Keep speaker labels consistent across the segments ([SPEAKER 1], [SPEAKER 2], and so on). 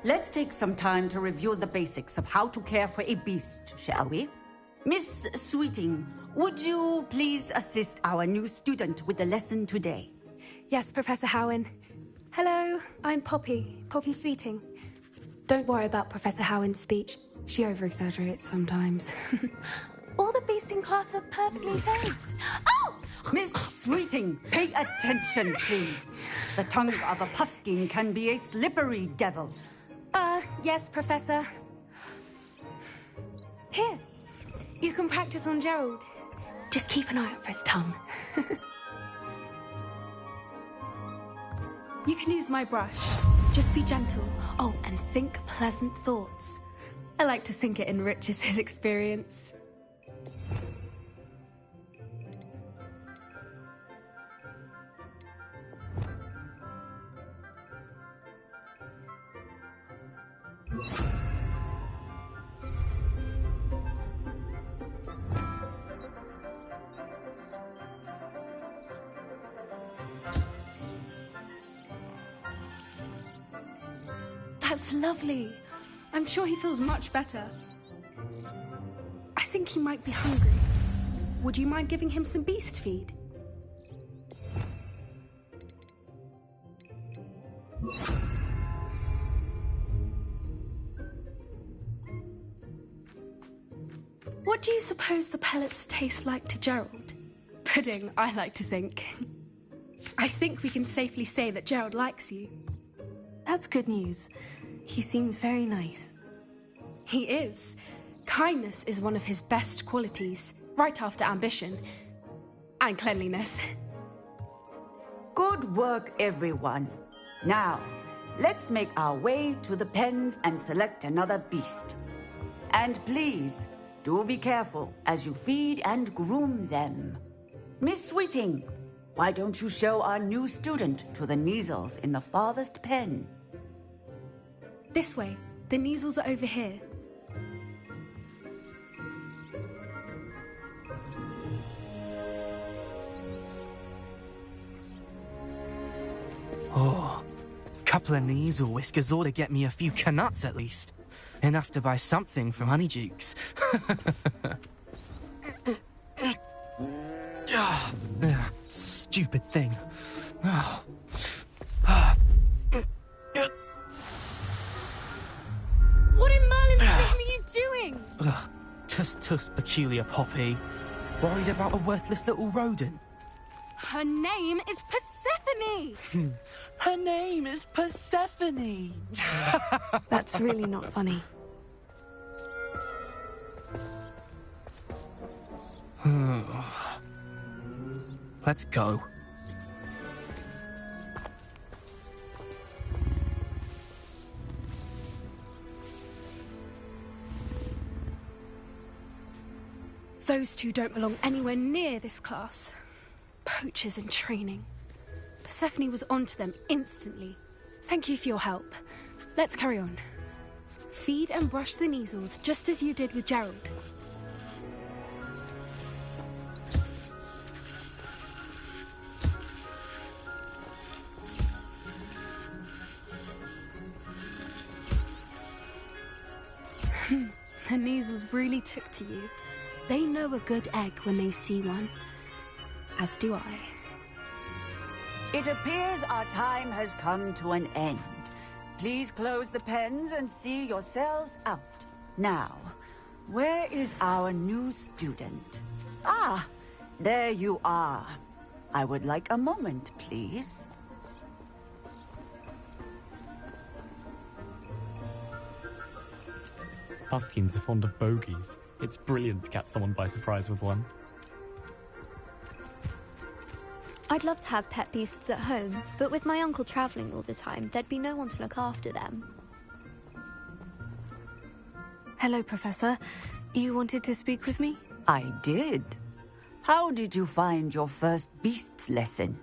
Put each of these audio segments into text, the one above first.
[SPEAKER 1] let's take some time to review the basics of how to care for a beast, shall we? Miss Sweeting, would you please assist our new student with the lesson today?
[SPEAKER 2] Yes, Professor Howen. Hello, I'm Poppy Sweeting. Don't worry about Professor Howen's speech. She over-exaggerates sometimes. All the beasts in class are perfectly safe. Oh!
[SPEAKER 1] Miss Sweeting, pay attention, please. The tongue of a puffskein can be a slippery devil.
[SPEAKER 2] Yes, Professor. Here, you can practice on Gerald. Just keep an eye out for his tongue. You can use my brush. Just be gentle. Oh, and think pleasant thoughts. I like to think it enriches his experience. That's lovely. I'm sure he feels much better. I think he might be hungry. Would you mind giving him some beast feed? What do you suppose the pellets taste like to Gerald? Pudding, I like to think. I think we can safely say that Gerald likes you.
[SPEAKER 3] That's good news. He seems very nice.
[SPEAKER 2] He is. Kindness is one of his best qualities, right after ambition. And cleanliness.
[SPEAKER 1] Good work, everyone. Now, let's make our way to the pens and select another beast. And please, do be careful as you feed and groom them. Miss Sweeting, why don't you show our new student to the Kneazles in the farthest pen?
[SPEAKER 2] This way. The Kneazles are over here.
[SPEAKER 4] Oh, couple of Kneazle whiskers ought to get me a few canuts at least. Enough to buy something from Honeydukes. Stupid thing.
[SPEAKER 2] What in Merlin's name are you doing?
[SPEAKER 4] Tuss, peculiar Poppy. Worried about a worthless little rodent?
[SPEAKER 2] Her name is Persephone!
[SPEAKER 4] Her name is Persephone!
[SPEAKER 3] That's really not funny.
[SPEAKER 4] Let's go.
[SPEAKER 2] Those two don't belong anywhere near this class. Poachers in training. Persephone was onto them instantly. Thank you for your help. Let's carry on. Feed and brush the Kneazles just as you did with Gerald. The Kneazles really took to you. They know a good egg when they see one. As do I.
[SPEAKER 1] It appears our time has come to an end. Please close the pens and see yourselves out. Now, where is our new student? Ah, there you are. I would like a moment, please.
[SPEAKER 5] Puffskins are fond of bogies. It's brilliant to catch someone by surprise with one.
[SPEAKER 6] I'd love to have pet beasts at home, but with my uncle travelling all the time, there'd be no one to look after them.
[SPEAKER 3] Hello, Professor. You wanted to speak with me?
[SPEAKER 1] I did. How did you find your first beasts lesson?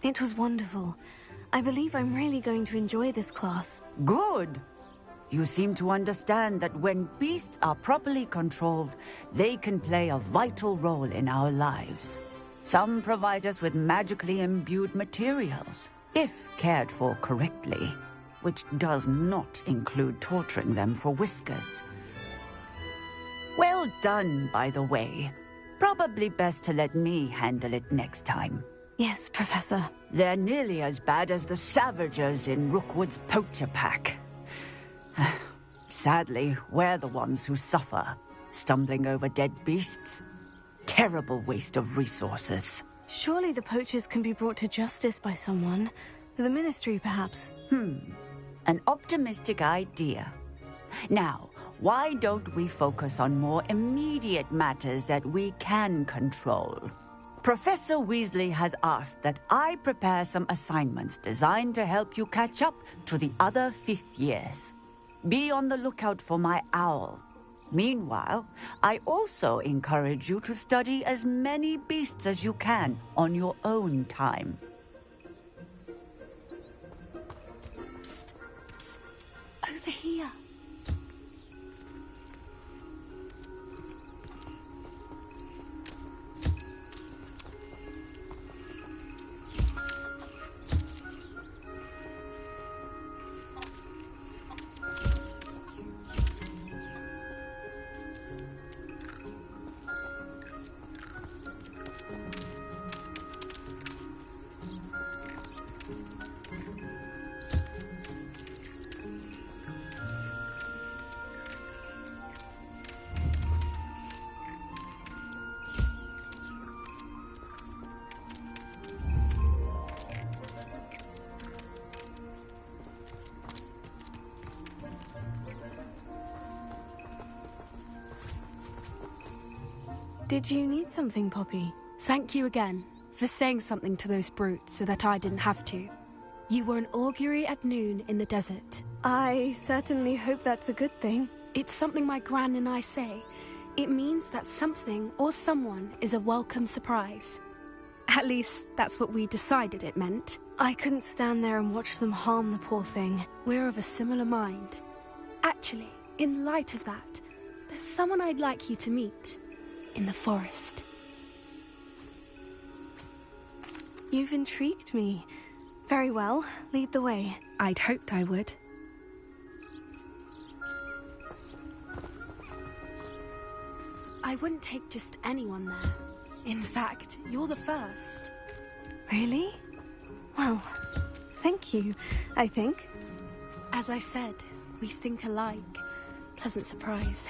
[SPEAKER 3] It was wonderful. I believe I'm really going to enjoy this class.
[SPEAKER 1] Good. You seem to understand that when beasts are properly controlled, they can play a vital role in our lives. Some provide us with magically imbued materials, if cared for correctly, which does not include torturing them for whiskers. Well done, by the way. Probably best to let me handle it next time.
[SPEAKER 3] Yes, Professor.
[SPEAKER 1] They're nearly as bad as the Savagers in Rookwood's poacher pack. Sadly, we're the ones who suffer, stumbling over dead beasts. Terrible waste of resources.
[SPEAKER 3] Surely the poachers can be brought to justice by someone. The Ministry, perhaps.
[SPEAKER 1] An optimistic idea. Now, why don't we focus on more immediate matters that we can control? Professor Weasley has asked that I prepare some assignments designed to help you catch up to the other 5th years. Be on the lookout for my owl. Meanwhile, I also encourage you to study as many beasts as you can on your own time.
[SPEAKER 2] Psst, psst. Over here.
[SPEAKER 3] Did you need something, Poppy?
[SPEAKER 2] Thank you again for saying something to those brutes so that I didn't have to. You were an augury at noon in the desert.
[SPEAKER 3] I certainly hope that's a good thing.
[SPEAKER 2] It's something my gran and I say. It means that something or someone is a welcome surprise. At least, that's what we decided it meant.
[SPEAKER 3] I couldn't stand there and watch them harm the poor thing.
[SPEAKER 2] We're of a similar mind. Actually, in light of that, there's someone I'd like you to meet. In the forest.
[SPEAKER 3] You've intrigued me. Very well, lead the way.
[SPEAKER 2] I'd hoped I would. I wouldn't take just anyone there. In fact, you're the first.
[SPEAKER 3] Really? Well, thank you, I think.
[SPEAKER 2] As I said, we think alike. Pleasant surprise.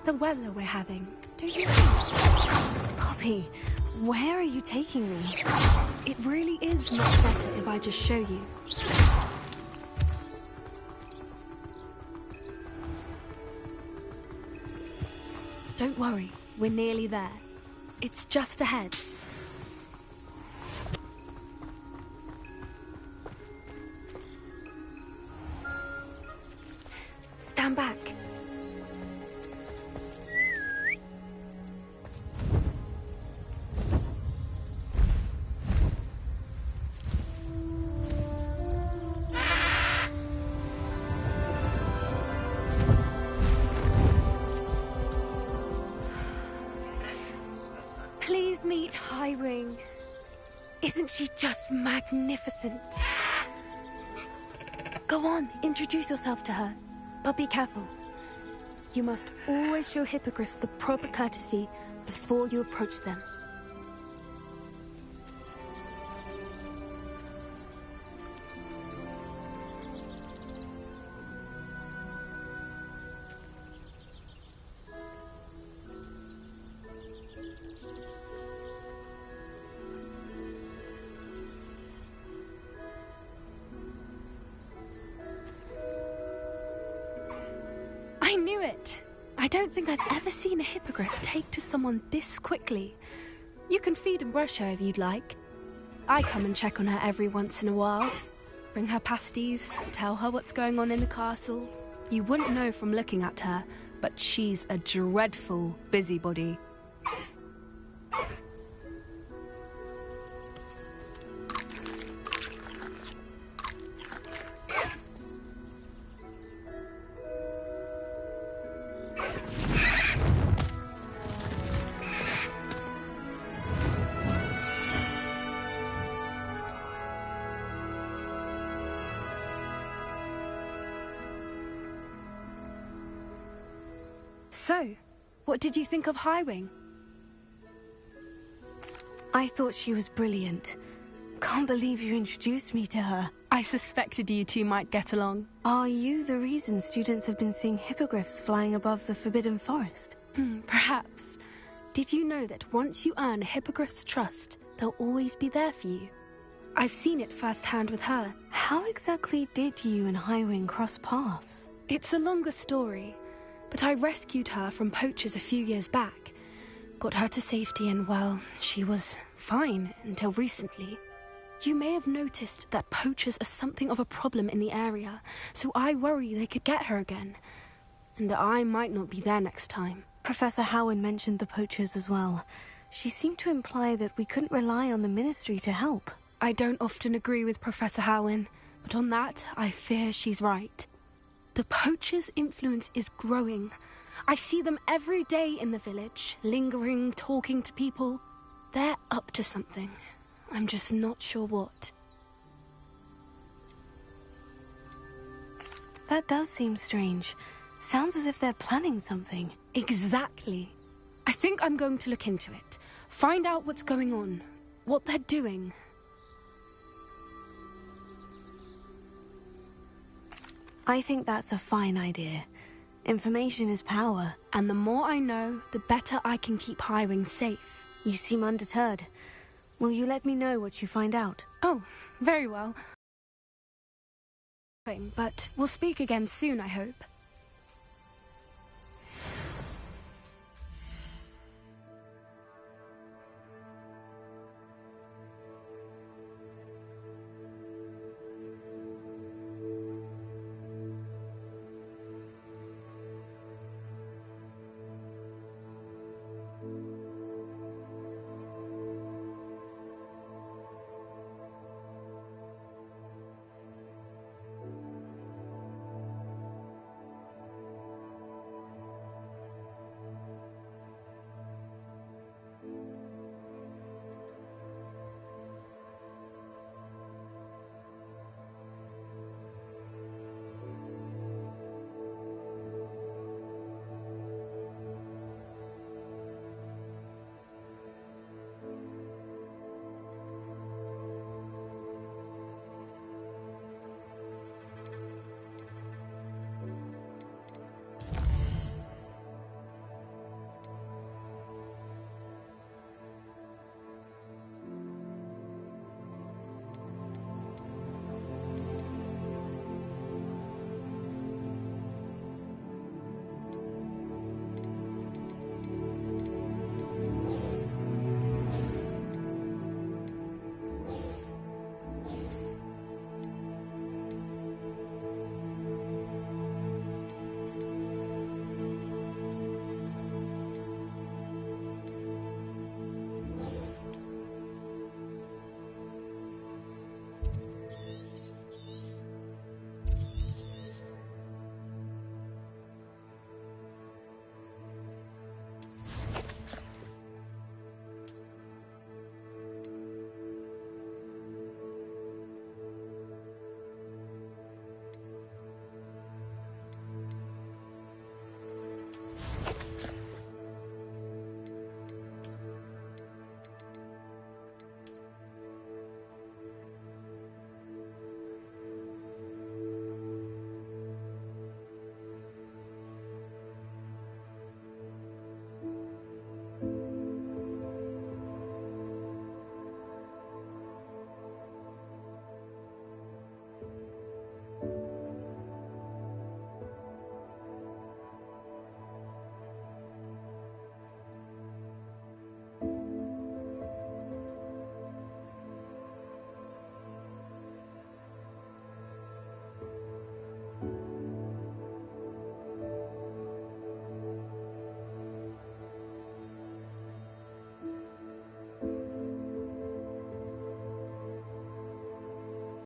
[SPEAKER 2] The weather we're having, don't you think?
[SPEAKER 3] Poppy, where are you taking me?
[SPEAKER 2] It really is much better if I just show you. Don't worry, we're nearly there. It's just ahead. Stand back. Meet Highwing. Isn't she just magnificent? Go on, introduce yourself to her. But be careful. You must always show hippogriffs the proper courtesy before you approach them. I don't think I've ever seen a hippogriff take to someone this quickly. You can feed and brush her if you'd like. I come and check on her every once in a while. Bring her pasties, tell her what's going on in the castle. You wouldn't know from looking at her, but she's a dreadful busybody. So, what did you think of Highwing?
[SPEAKER 3] I thought she was brilliant. Can't believe you introduced me to her.
[SPEAKER 2] I suspected you two might get along.
[SPEAKER 3] Are you the reason students have been seeing hippogriffs flying above the Forbidden Forest?
[SPEAKER 2] Perhaps. Did you know that once you earn a hippogriff's trust, they'll always be there for you? I've seen it firsthand with her.
[SPEAKER 3] How exactly did you and Highwing cross paths?
[SPEAKER 2] It's a longer story, but I rescued her from poachers a few years back. Got her to safety and, well, she was fine until recently. You may have noticed that poachers are something of a problem in the area, so I worry they could get her again. And I might not be there next time.
[SPEAKER 3] Professor Howin mentioned the poachers as well. She seemed to imply that we couldn't rely on the Ministry to help.
[SPEAKER 2] I don't often agree with Professor Howin, but on that, I fear she's right. The poachers' influence is growing. I see them every day in the village, lingering, talking to people. They're up to something. I'm just not sure what.
[SPEAKER 3] That does seem strange. Sounds as if they're planning something.
[SPEAKER 2] Exactly. I think I'm going to look into it. Find out what's going on, what they're doing.
[SPEAKER 3] I think that's a fine idea. Information is power.
[SPEAKER 2] And the more I know, the better I can keep Highwing safe.
[SPEAKER 3] You seem undeterred. Will you let me know what you find out?
[SPEAKER 2] Oh, very well. But we'll speak again soon, I hope.